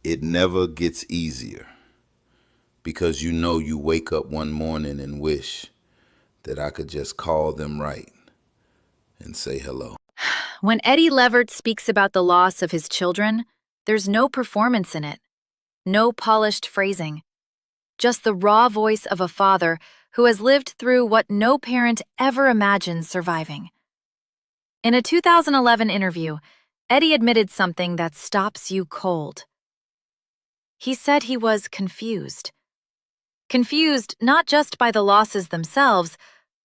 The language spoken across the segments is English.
It never gets easier because you know you wake up one morning and wish that I could just call them right and say hello. When Eddie Levert speaks about the loss of his children, there's no performance in it, no polished phrasing, just the raw voice of a father who has lived through what no parent ever imagined surviving. In a 2011 interview, Eddie admitted something that stops you cold. He said he was confused. Confused not just by the losses themselves,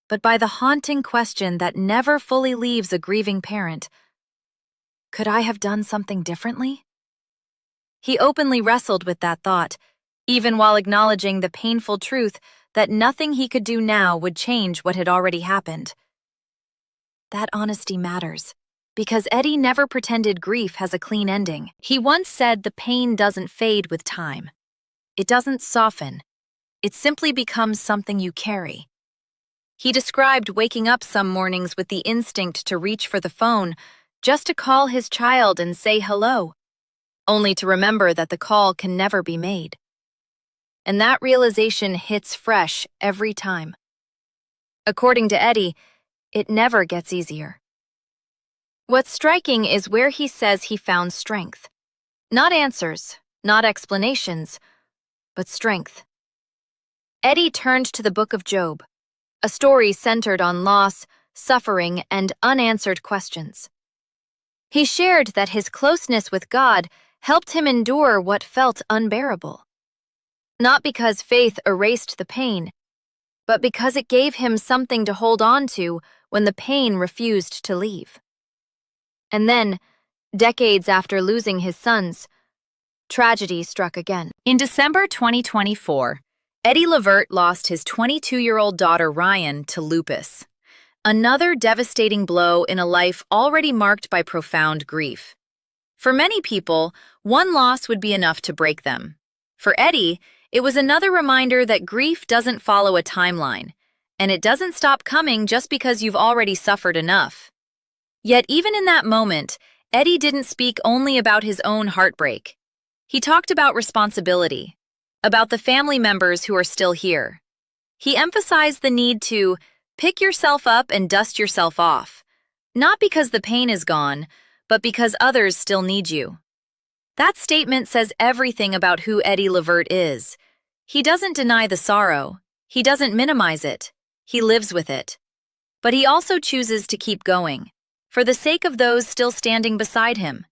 but by the haunting question that never fully leaves a grieving parent. Could I have done something differently? He openly wrestled with that thought, even while acknowledging the painful truth that nothing he could do now would change what had already happened. That honesty matters, because Eddie never pretended grief has a clean ending. He once said the pain doesn't fade with time. It doesn't soften. It simply becomes something you carry. He described waking up some mornings with the instinct to reach for the phone, just to call his child and say hello, only to remember that the call can never be made. And that realization hits fresh every time. According to Eddie, it never gets easier. What's striking is where he says he found strength. Not answers, not explanations, but strength. Eddie turned to the Book of Job, a story centered on loss, suffering, and unanswered questions. He shared that his closeness with God helped him endure what felt unbearable. Not because faith erased the pain, but because it gave him something to hold on to when the pain refused to leave. And then, decades after losing his sons, tragedy struck again. In December 2024, Eddie Levert lost his 22-year-old daughter Ryan to lupus, another devastating blow in a life already marked by profound grief. For many people, one loss would be enough to break them. For Eddie, it was another reminder that grief doesn't follow a timeline, and it doesn't stop coming just because you've already suffered enough. Yet even in that moment, Eddie didn't speak only about his own heartbreak. He talked about responsibility, about the family members who are still here. He emphasized the need to pick yourself up and dust yourself off, not because the pain is gone, but because others still need you. That statement says everything about who Eddie Levert is. He doesn't deny the sorrow. He doesn't minimize it. He lives with it. But he also chooses to keep going, for the sake of those still standing beside him.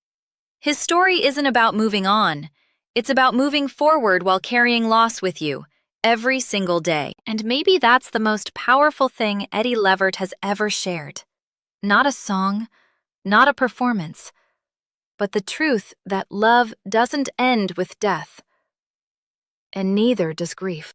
His story isn't about moving on. It's about moving forward while carrying loss with you, every single day. And maybe that's the most powerful thing Eddie Levert has ever shared. Not a song, not a performance, but the truth that love doesn't end with death, and neither does grief.